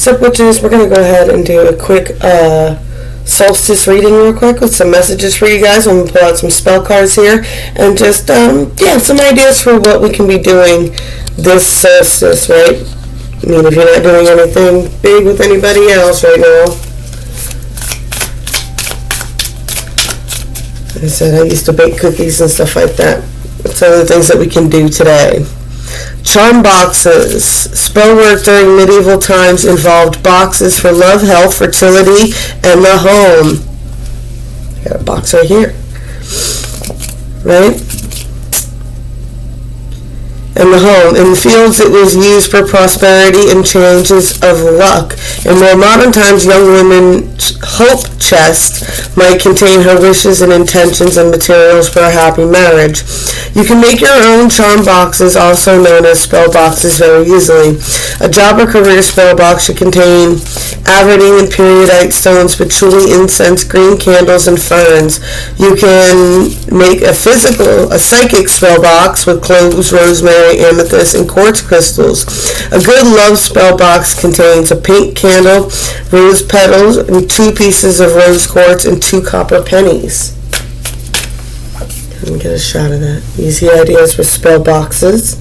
So, witches, we're going to go ahead and do a quick solstice reading real quick with some messages for you guys. I'm going to pull out some spell cards here and just, some ideas for what we can be doing this solstice, right? I mean, if you're not doing anything big with anybody else right now. Like I said, I used to bake cookies and stuff like that. Some of the things that we can do today. Charm boxes. Spell work during medieval times involved boxes for love, health, fertility, and the home. I got a box right here. Right? And the home. In the fields, it was used for prosperity and changes of luck. In more modern times, young women's hope chest might contain her wishes and intentions and materials for a happy marriage. You can make your own charm boxes, also known as spell boxes, very easily. A job or career spell box should contain averting and periodite stones, patchouli, incense, green candles, and ferns. You can make a psychic spell box with cloves, rosemary, amethyst, and quartz crystals. A good love spell box contains a pink candle, rose petals, and 2 pieces of rose quartz and 2 copper pennies. Let me get a shot of that. Easy ideas for spell boxes.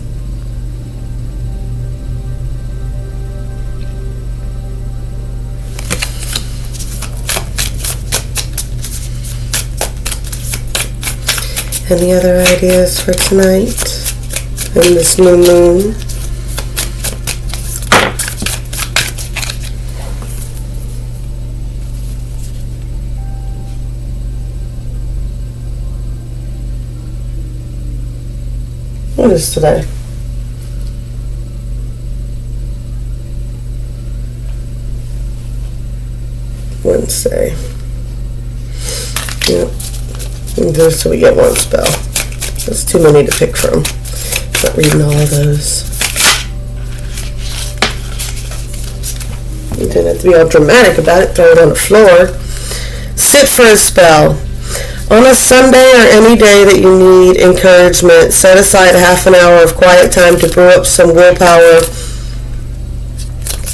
Any other ideas for tonight and this new moon? What is today? Wednesday. Yep. So we get 1 spell. That's too many to pick from. Not reading all of those. You didn't have to be all dramatic about it. Throw it on the floor. Sit for a spell. On a Sunday or any day that you need encouragement, set aside half an hour of quiet time to brew up some willpower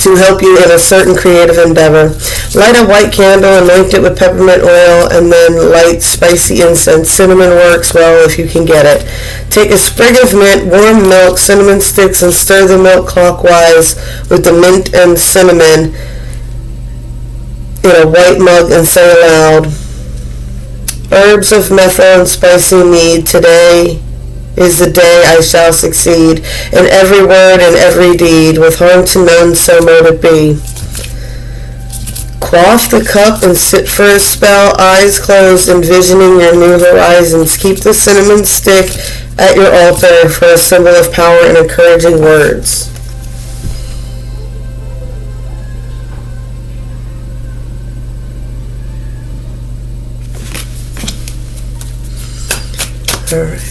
to help you in a certain creative endeavor. Light a white candle, anoint it with peppermint oil, and then light spicy incense. Cinnamon works well if you can get it. Take a sprig of mint, warm milk, cinnamon sticks, and stir the milk clockwise with the mint and cinnamon in a white mug and say aloud, herbs of methyl and spicy mead, today is the day I shall succeed in every word and every deed, with harm to none, so mote it be. Quaff the cup and sit for a spell, eyes closed, envisioning your new horizons. Keep the cinnamon stick at your altar for a symbol of power and encouraging words. All right.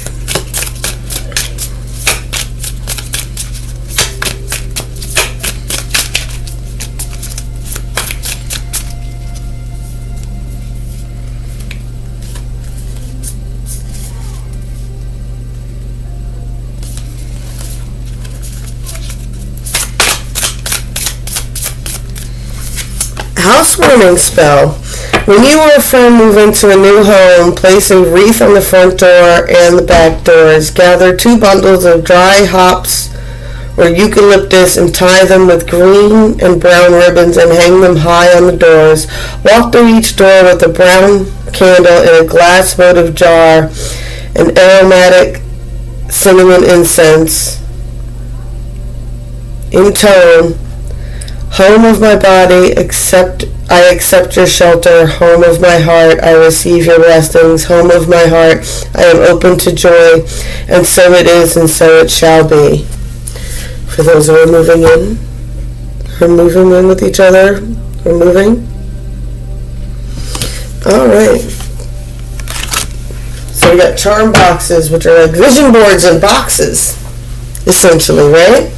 Housewarming spell. When you or a friend move into a new home, place a wreath on the front door and the back doors. Gather 2 bundles of dry hops or eucalyptus and tie them with green and brown ribbons and hang them high on the doors. Walk through each door with a brown candle in a glass votive jar and aromatic cinnamon incense. In tone, home of my body, I accept your shelter. Home of my heart, I receive your blessings. Home of my heart, I am open to joy. And so it is, and so it shall be. For those who are moving in with each other, or moving. Alright. So we got charm boxes, which are like vision boards and boxes, essentially, right?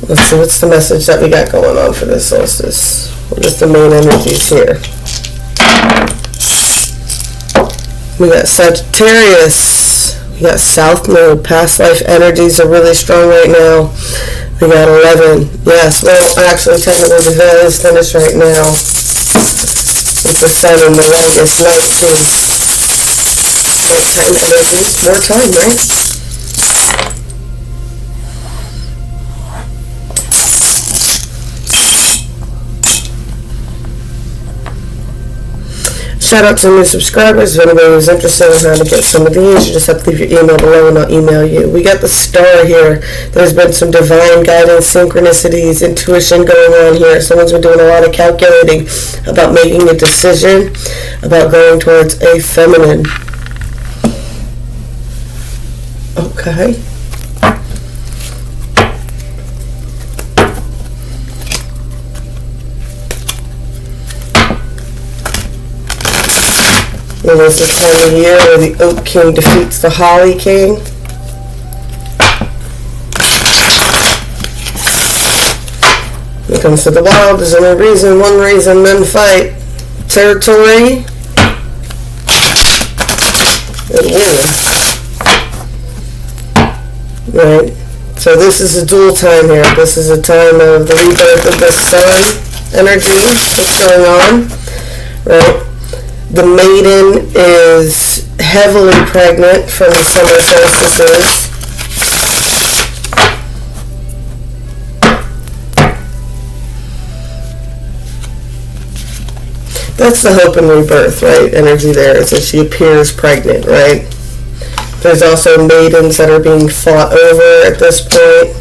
Let's see what's the message that we got going on for this solstice. What is the main energies here? We got Sagittarius. We got South Node. Past life energies are really strong right now. We got 11. Yes, well, actually, technically, that is finished right now. With the sun in the light, it's 19. Time energy, more time, right? Shout out to new subscribers. If anybody is interested in how to get some of these, you just have to leave your email below and I'll email you. We got the star here. There's been some divine guidance, synchronicities, intuition going on here. Someone's been doing a lot of calculating about making a decision, about going towards a feminine. Okay. It was the time of year where the Oak King defeats the Holly King. When it comes to the wild, there's only reason, one reason, men fight. Territory and women. Right? So this is a dual time here. This is a time of the rebirth of the sun energy that's going on. Right? The maiden is heavily pregnant from the summer solstices. That's the hope and rebirth, right? Energy there is that she appears pregnant, right? There's also maidens that are being fought over at this point.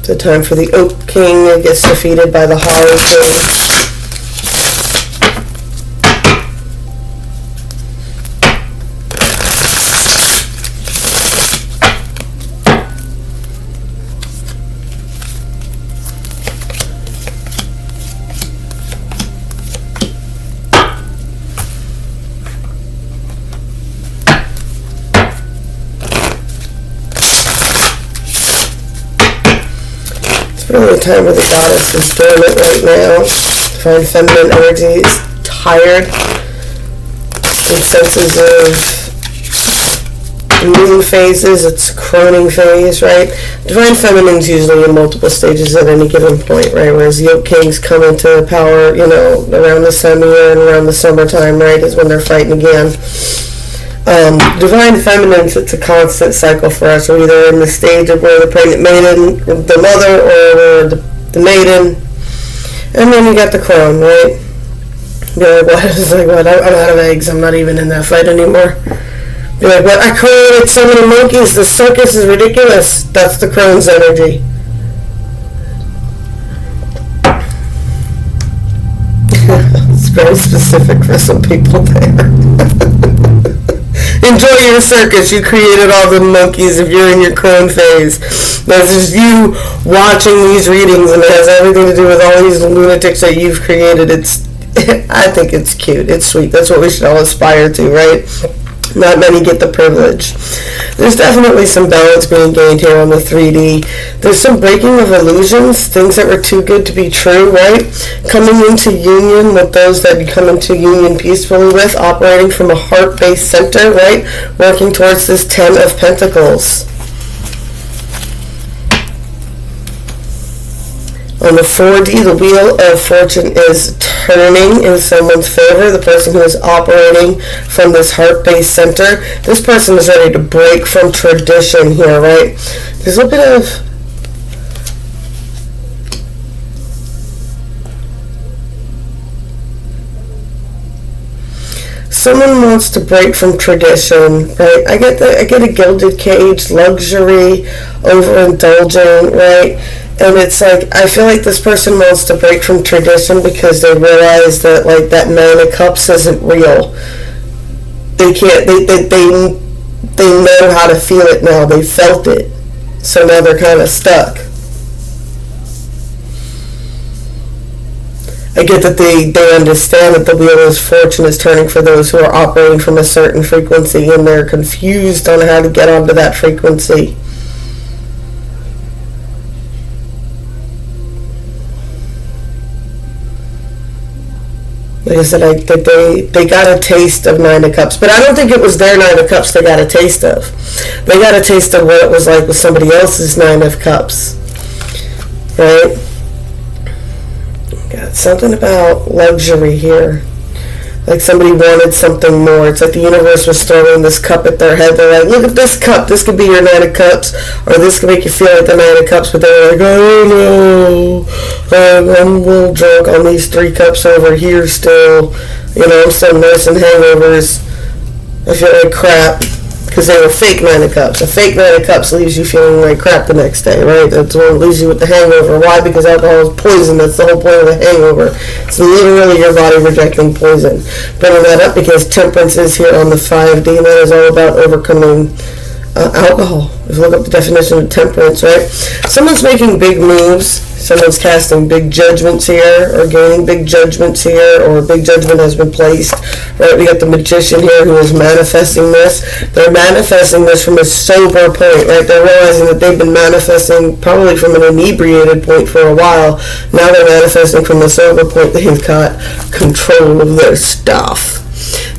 The time for the Oak King. It gets defeated by the Holly King. Really a time where the goddess is dormant right now. Divine feminine energy is tired. In senses of moon phases, it's croning phase, right? Divine feminine's usually in multiple stages at any given point, right? Whereas the Oak Kings come into power, you know, around the sun year and around the summertime, right, is when they're fighting again. Divine feminine, it's a constant cycle for us. We're either in the stage of where the pregnant maiden, the mother, or the maiden, and then you got the crone, right? Be like, what? It's like, what? I'm out of eggs. I'm not even in that fight anymore. Be like, what? I created so many monkeys. The circus is ridiculous. That's the crone's energy. It's very specific for some people there. Enjoy your circus. You created all the monkeys if you're in your crone phase. That's just you watching these readings, and it has everything to do with all these lunatics that you've created. I think it's cute. It's sweet. That's what we should all aspire to, right? Not many get the privilege. There's definitely some balance being gained here on the 3D. There's some breaking of illusions, things that were too good to be true, right? Coming into union with those that you come into union peacefully with, operating from a heart-based center, right? Working towards this 10 of Pentacles. On the 4D, the wheel of fortune is turning in someone's favor. The person who is operating from this heart-based center, this person is ready to break from tradition here, right? There's a bit of someone wants to break from tradition, right? I get a gilded cage, luxury, overindulgent, right? And it's like, I feel like this person wants to break from tradition because they realize that, like, that Nine of Cups isn't real. They can't, they know how to feel it now. They felt it. So now they're kind of stuck. I get that they understand that the wheel of fortune is turning for those who are operating from a certain frequency, and they're confused on how to get onto that frequency. Like I said, they got a taste of Nine of Cups, but I don't think it was their Nine of Cups they got a taste of. They got a taste of what it was like with somebody else's Nine of Cups, right? Got something about luxury here. Like somebody wanted something more. It's like the universe was throwing this cup at their head. They're like, look at this cup. This could be your Nine of Cups. Or this could make you feel like the Nine of Cups. But they were like, oh no. I'm a little drunk on these 3 cups over here still. I'm still nursing hangovers. I feel like crap. Because they were fake Nine of Cups. A fake Nine of Cups leaves you feeling like crap the next day, right? That's what leaves you with the hangover. Why? Because alcohol is poison. That's the whole point of the hangover. It's literally your body rejecting poison. Bringing that up because temperance is here on the 5D, and that is all about overcoming alcohol. If you look up the definition of temperance, right? Someone's making big moves. Someone's casting big judgments here, or gaining big judgments here, or a big judgment has been placed, right? We got the magician here who is manifesting this. They're manifesting this from a sober point, right? They're realizing that they've been manifesting probably from an inebriated point for a while. Now they're manifesting from a sober point. They've got control of their stuff.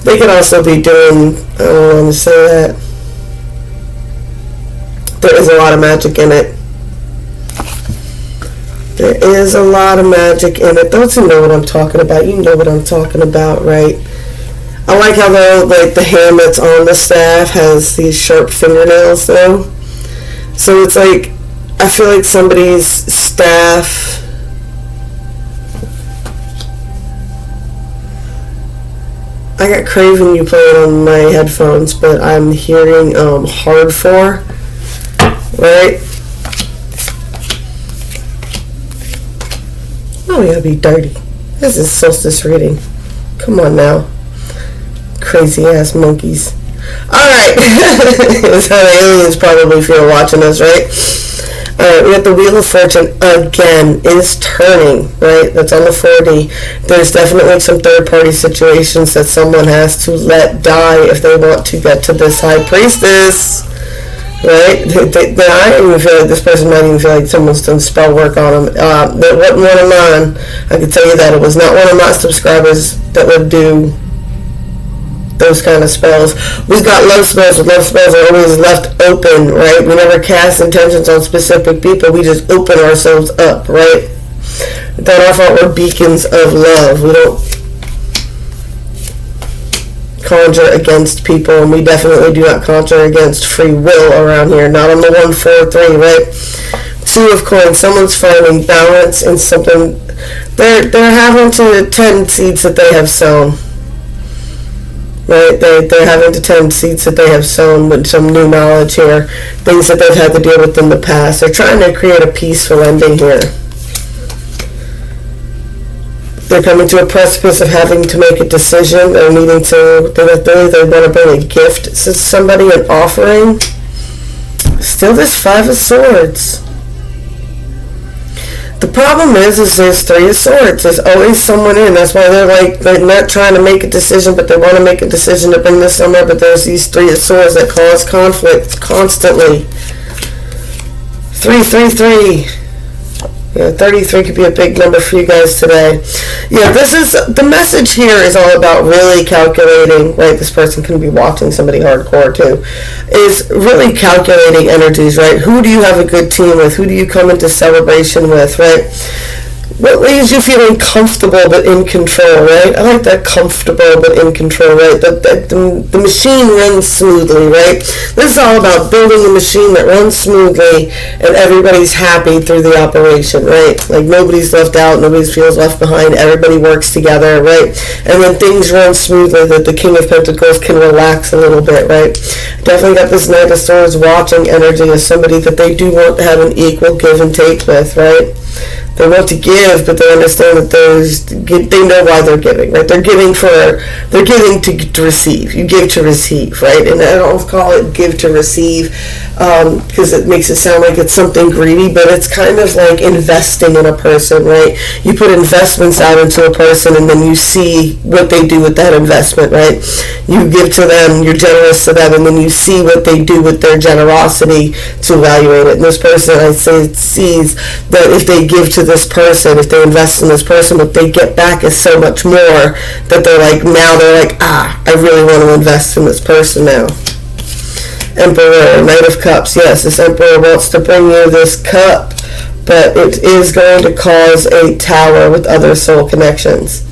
They could also be doing, I don't want to say that. There is a lot of magic in it. There is a lot of magic in it. Those who know what I'm talking about, you know what I'm talking about, right? I like how the hand that's on the staff has these sharp fingernails, though. So it's like, I feel like somebody's staff. I got Craven you playing on my headphones, but I'm hearing Hard 4, right? Oh, we gotta be dirty. This is Solstice reading. Come on now. Crazy ass monkeys. Alright. That's how the aliens probably feel watching us, right? Alright, we got the Wheel of Fortune again is turning, right? That's on the 4D. There's definitely some third party situations that someone has to let die if they want to get to this High Priestess. Right? I even feel like this person might even feel like someone's done spell work on them. That wasn't one of mine. I can tell you that. It was not one of my subscribers that would do those kind of spells. We've got love spells, but love spells are always left open, right? We never cast intentions on specific people. We just open ourselves up, right? That our fault, we're beacons of love. We don't conjure against people, and we definitely do not conjure against free will around here. Not on the 1, 4, 3, right? 2 of coins. Someone's finding balance in something. They're having to tend seeds that they have sown. Right? They're having to tend seeds that they have sown with some new knowledge here. Things that they've had to deal with in the past. They're trying to create a peaceful ending here. They're coming to a precipice of having to make a decision. They're needing to, they want to bring a gift to somebody, an offering. Still this 5 of Swords. The problem is there's 3 of Swords. There's always someone in. That's why they're not trying to make a decision, but they want to make a decision to bring this somewhere. But there's these 3 of Swords that cause conflict constantly. 3, 3, 3. Yeah, 33 could be a big number for you guys today. Yeah, the message here is all about really calculating, right? This person can be watching somebody hardcore too. Is really calculating energies, right? Who do you have a good team with? Who do you come into celebration with, right? What leaves you feeling comfortable but in control, right? I like that, comfortable but in control, right? The machine runs smoothly, right? This is all about building a machine that runs smoothly and everybody's happy through the operation, right? Like nobody's left out, nobody feels left behind, everybody works together, right? And when things run smoothly, that the King of Pentacles can relax a little bit, right? Definitely got this Knight of Swords watching energy as somebody that they do want to have an equal give and take with, right? They want to give, but they understand that they know why they're giving, right? They're giving to receive. You give to receive, right? And I don't call it give to receive because it makes it sound like it's something greedy, but it's kind of like investing in a person, right? You put investments out into a person and then you see what they do with that investment, right? You give to them, you're generous to them, and then you see what they do with their generosity to evaluate it. And this person, I say, sees that if they give to this person, if they invest in this person, what they get back is so much more that they're like, I really want to invest in this person now. Emperor, Knight of Cups. Yes, this Emperor wants to bring you this cup, but it is going to cause a tower with other soul connections.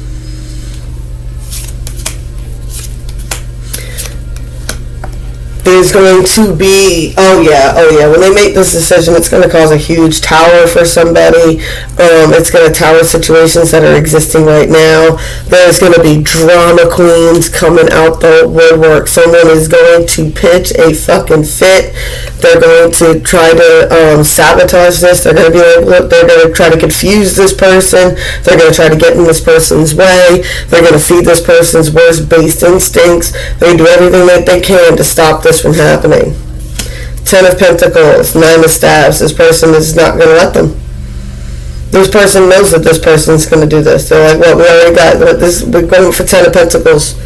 There's going to be, oh yeah, when they make this decision, it's going to cause a huge tower for somebody. It's going to tower situations that are existing right now. There's going to be drama queens coming out the woodwork. Someone is going to pitch a fucking fit. They're going to try to sabotage this. They're going to be like, they're going to try to confuse this person. They're going to try to get in this person's way. They're going to feed this person's worst-based instincts. They do everything that they can to stop this from happening. 10 of Pentacles, 9 of Staves. This person is not going to let them. This person knows that this person is going to do this. They're like, well, we already got this. We're going for 10 of Pentacles.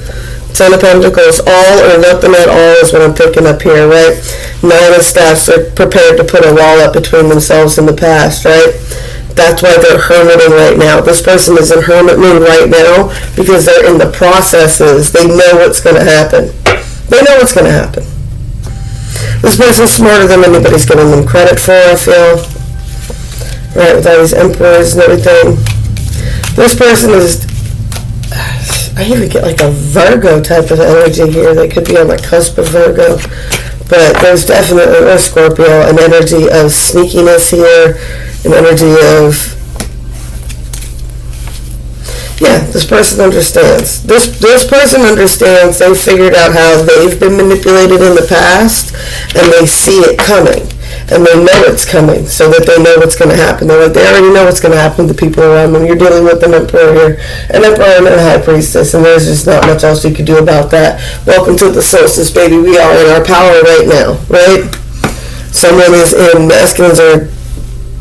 10 of Pentacles, all or nothing at all is what I'm picking up here, right? 9 of Staves, they're prepared to put a wall up between themselves and the past, right? That's why they're hermiting right now. This person is in hermit mood right now because they're in the processes. They know what's going to happen. They know what's going to happen. This person's smarter than anybody's giving them credit for, I feel. Right, with all these emperors and everything. This person is, I even get like a Virgo type of energy here. They could be on the cusp of Virgo. But there's definitely, or Scorpio, an energy of sneakiness here. An energy of, yeah, this person understands. This person understands. They've figured out how they've been manipulated in the past, and they see it coming, and they know it's coming, so that they know what's going to happen. They already know what's going to happen to people around them. You're dealing with an emperor here, an emperor and a high priestess, and there's just not much else you can do about that. Welcome to the solstice, baby. We are in our power right now, right? Someone is in masculines or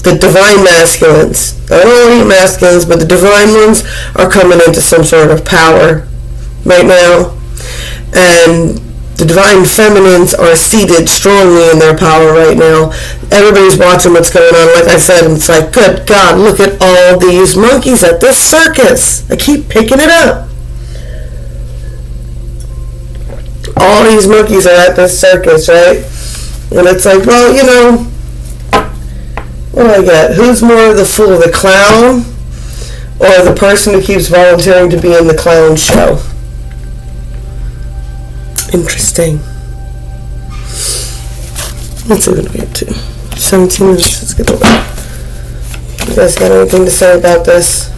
the divine masculines. I don't know any masculines, but the divine ones are coming into some sort of power right now. And the divine feminines are seated strongly in their power right now. Everybody's watching what's going on. Like I said, it's like, good God, look at all these monkeys at this circus. I keep picking it up. All these monkeys are at this circus, right? And it's like, well, you know, what do I get? Who's more the fool, the clown or the person who keeps volunteering to be in the clown show? Interesting. What's it going to be up to? 17 minutes. Let's get away. You guys got anything to say about this?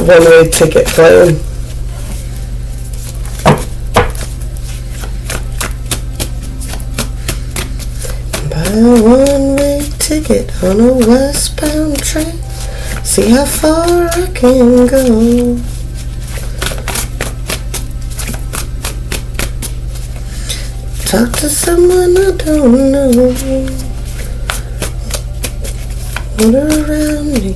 One-way ticket playing. Buy a one-way ticket on a westbound train. See how far I can go. Talk to someone I don't know. What around me?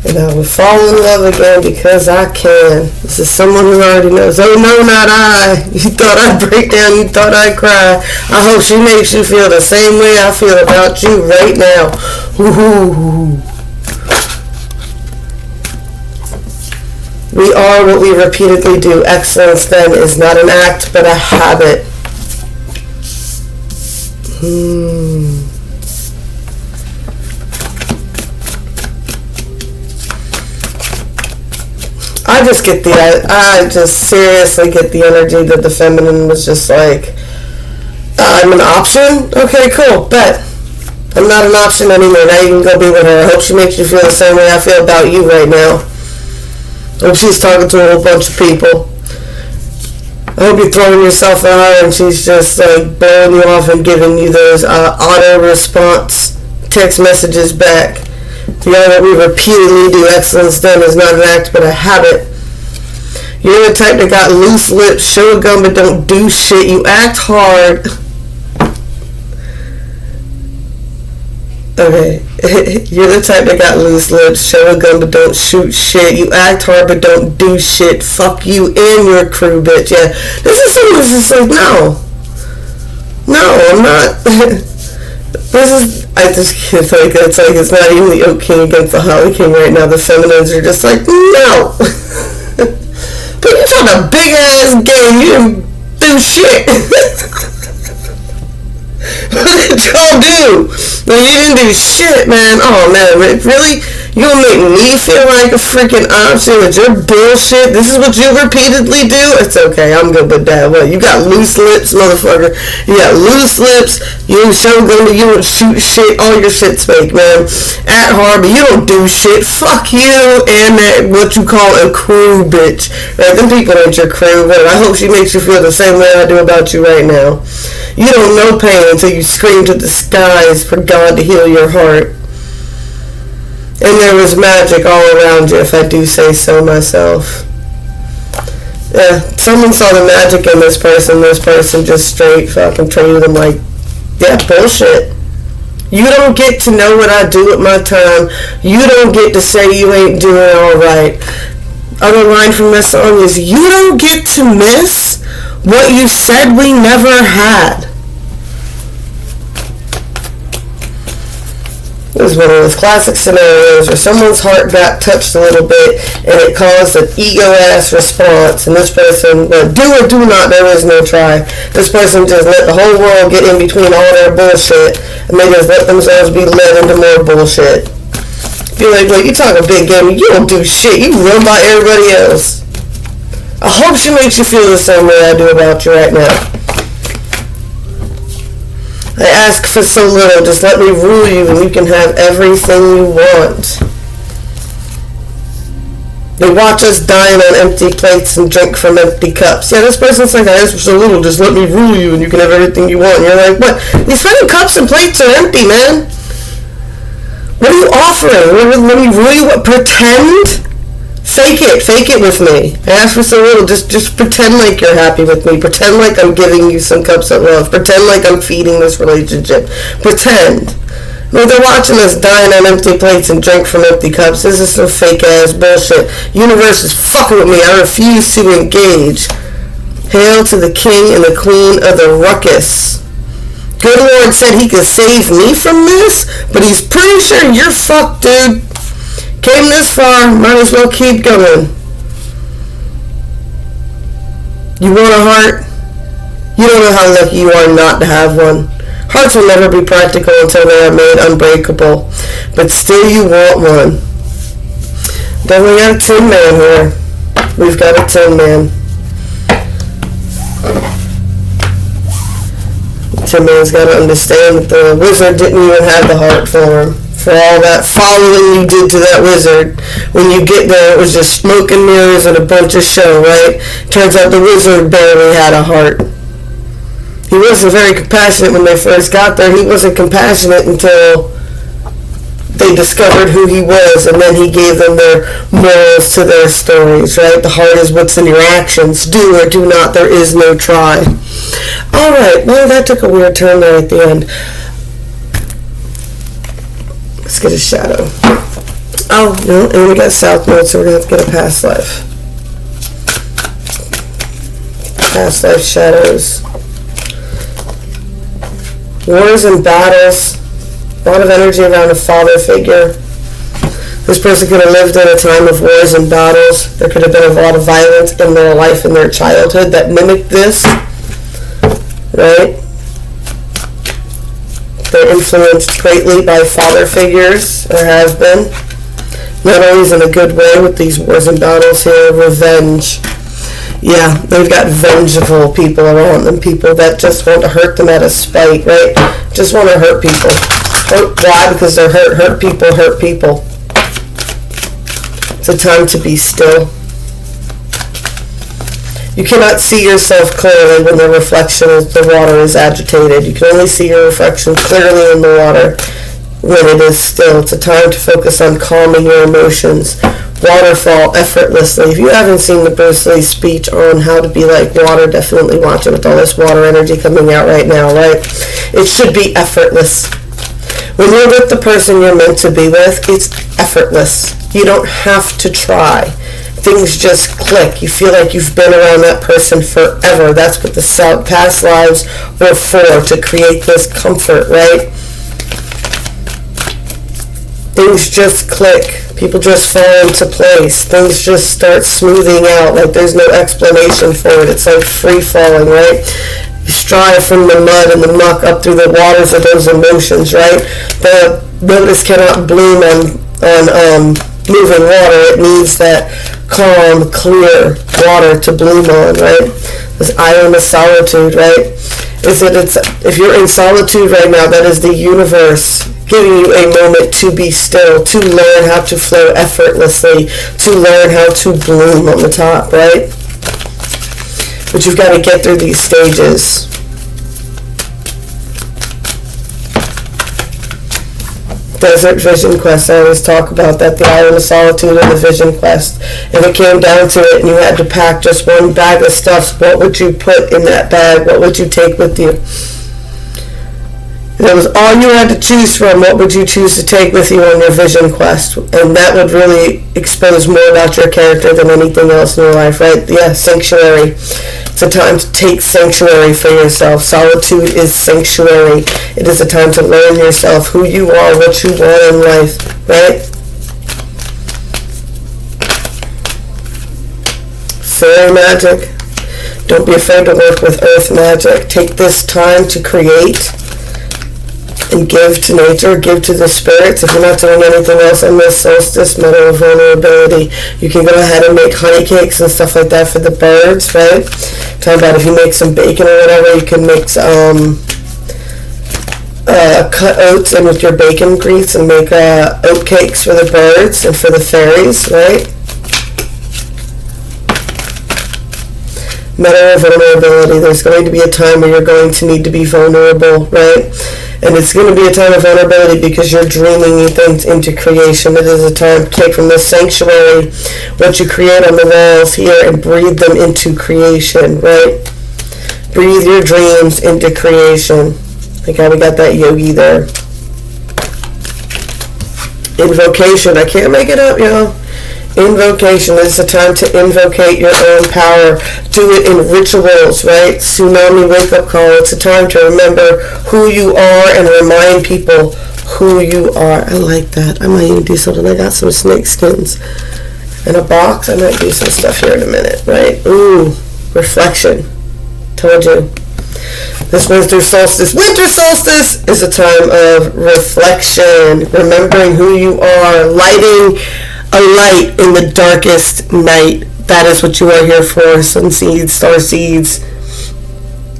And I will fall in love again because I can. This is someone who already knows. Oh no, not I. You thought I'd break down. You thought I'd cry. I hope she makes you feel the same way I feel about you right now. Ooh. We are what we repeatedly do. Excellence then is not an act but a habit. I just seriously get the energy that the feminine was just like, I'm an option? Okay, cool, bet. I'm not an option anymore. Now you can go be with her. I hope she makes you feel the same way I feel about you right now. I hope she's talking to a whole bunch of people. I hope you're throwing yourself at her and she's just like blowing you off and giving you those auto response text messages back. The art that we repeatedly do. Excellence done is not an act but a habit. You're the type that got loose lips, show a gun but don't do shit. You act hard. Okay. You're the type that got loose lips, show a gun but don't shoot shit. You act hard but don't do shit. Fuck you and your crew, bitch. Yeah. This is someone who's just like, no. No, I'm not. This is, I just can't, it's like it's not even the Oak King against the Holly King right now. The feminines are just like, no. But you fought a big ass game. You didn't do shit. What did y'all do? Well, you didn't do shit, man. Oh, man. Really? You gonna make me feel like a freaking option with your bullshit? This is what you repeatedly do? It's okay. I'm good with that. What? You got loose lips, motherfucker. You got loose lips. You ain't show gun, you don't shoot shit. All your shit's fake, man. At hard, but you don't do shit. Fuck you and that what you call a crew, bitch. Right? Them people ain't your crew, but I hope she makes you feel the same way I do about you right now. You don't know pain until you scream to the skies for God to heal your heart. And there was magic all around you, if I do say so myself. Yeah, someone saw the magic in this person just straight fucking treated them like, yeah, bullshit. You don't get to know what I do with my time. You don't get to say you ain't doing alright. Other line from this song is, you don't get to miss what you said we never had. This is one of those classic scenarios where someone's heart got touched a little bit and it caused an ego-ass response, and this person, do or do not, there is no try. This person just let the whole world get in between all their bullshit, and they just let themselves be led into more bullshit. Be like, well, you talk a big game, you don't do shit, you run by everybody else. I hope she makes you feel the same way I do about you right now. I ask for so little, just let me rule you and you can have everything you want. They watch us dying on empty plates and drink from empty cups. Yeah, this person's like, I ask for so little, just let me rule you and you can have everything you want. And you're like, what? These fucking cups and plates are empty, man. What are you offering? Let me rule you? What? Pretend? Fake it with me. I ask for so little, just pretend like you're happy with me. Pretend like I'm giving you some cups of love. Pretend like I'm feeding this relationship. Pretend. I mean, they're watching us dying on empty plates and drink from empty cups. This is some fake ass bullshit. Universe is fucking with me. I refuse to engage. Hail to the king and the queen of the ruckus. Good Lord said he could save me from this, but he's pretty sure you're fucked, dude. Came this far, might as well keep going. You want a heart? You don't know how lucky you are not to have one. Hearts will never be practical until they are made unbreakable, but still you want one. Definitely got a Tin Man here. We've got a Tin Man. Tin Man's got to understand that the wizard didn't even have the heart for him. For all that following you did to that wizard. When you get there, it was just smoke and mirrors and a bunch of show, right? Turns out the wizard barely had a heart. He wasn't very compassionate when they first got there. He wasn't compassionate until they discovered who he was, and then he gave them their morals to their stories, right? The heart is what's in your actions. Do or do not, there is no try. Alright, well, that took a weird turn there at the end. Let's get a shadow. Oh, no, and we got South Node, so we're going to have to get a past life. Past life shadows. Wars and battles. A lot of energy around a father figure. This person could have lived in a time of wars and battles. There could have been a lot of violence in their life in their childhood that mimicked this. Right? They're influenced greatly by father figures, or have been. Not always in a good way with these wars and battles here. Revenge. Yeah, they've got vengeful people around them. People that just want to hurt them out of spite, right? Just want to hurt people. Why? Because they're hurt. Hurt people hurt people. It's a time to be still. You cannot see yourself clearly when the reflection of the water is agitated. You can only see your reflection clearly in the water when it is still. It's a time to focus on calming your emotions. Waterfall effortlessly. If you haven't seen the Bruce Lee speech on how to be like water, definitely watch it with all this water energy coming out right now, right? It should be effortless. When you're with the person you're meant to be with, it's effortless. You don't have to try. Things just click. You feel like you've been around that person forever. That's what the past lives were for, to create this comfort, right? Things just click. People just fall into place. Things just start smoothing out. Like there's no explanation for it. It's like free falling, right? You strive from the mud and the muck up through the waters of those emotions, right? The lotus cannot bloom on moving water. It needs that calm, clear water to bloom on, right? This island of solitude, right? If you're in solitude right now, that is the universe giving you a moment to be still, to learn how to flow effortlessly, to learn how to bloom on the top, right? But you've got to get through these stages. Desert Vision Quest, I always talk about that, the Island of Solitude and the Vision Quest. If it came down to it and you had to pack just one bag of stuff, what would you put in that bag? What would you take with you? If it was all you had to choose from, what would you choose to take with you on your Vision Quest? And that would really expose more about your character than anything else in your life, right? Yeah, sanctuary. It's a time to take sanctuary for yourself. Solitude is sanctuary. It is a time to learn yourself, who you are, what you want in life, right? Fairy magic. Don't be afraid to work with earth magic. Take this time to create and give to nature, give to the spirits. If you're not doing anything else on this solstice, metal of vulnerability, you can go ahead and make honey cakes and stuff like that for the birds, right? Talking about if you make some bacon or whatever, you can mix cut oats in with your bacon grease and make oat cakes for the birds and for the fairies, right? Metal of vulnerability. There's going to be a time where you're going to need to be vulnerable, right? And it's going to be a time of vulnerability because you're dreaming things into creation. It is a time to take from the sanctuary what you create on the walls here and breathe them into creation, right? Breathe your dreams into creation. Like how we got that yogi there. Invocation. I can't make it up, y'all. Invocation is a time to invocate your own power. Do it in rituals, right? Tsunami wake-up call. It's a time to remember who you are and remind people who you are. I like that. I might even do something. I got some snake skins in a box. I might do some stuff here in a minute, right? Ooh, reflection. Told you. This winter solstice is a time of reflection, remembering who you are, lighting a light in the darkest night. That is what you are here for. Sun seeds, star seeds,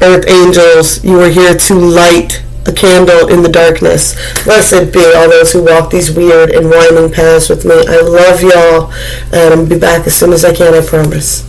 earth angels. You are here to light a candle in the darkness. Blessed be all those who walk these weird and winding paths with me. I love y'all, and I'm going to be back as soon as I can, I promise.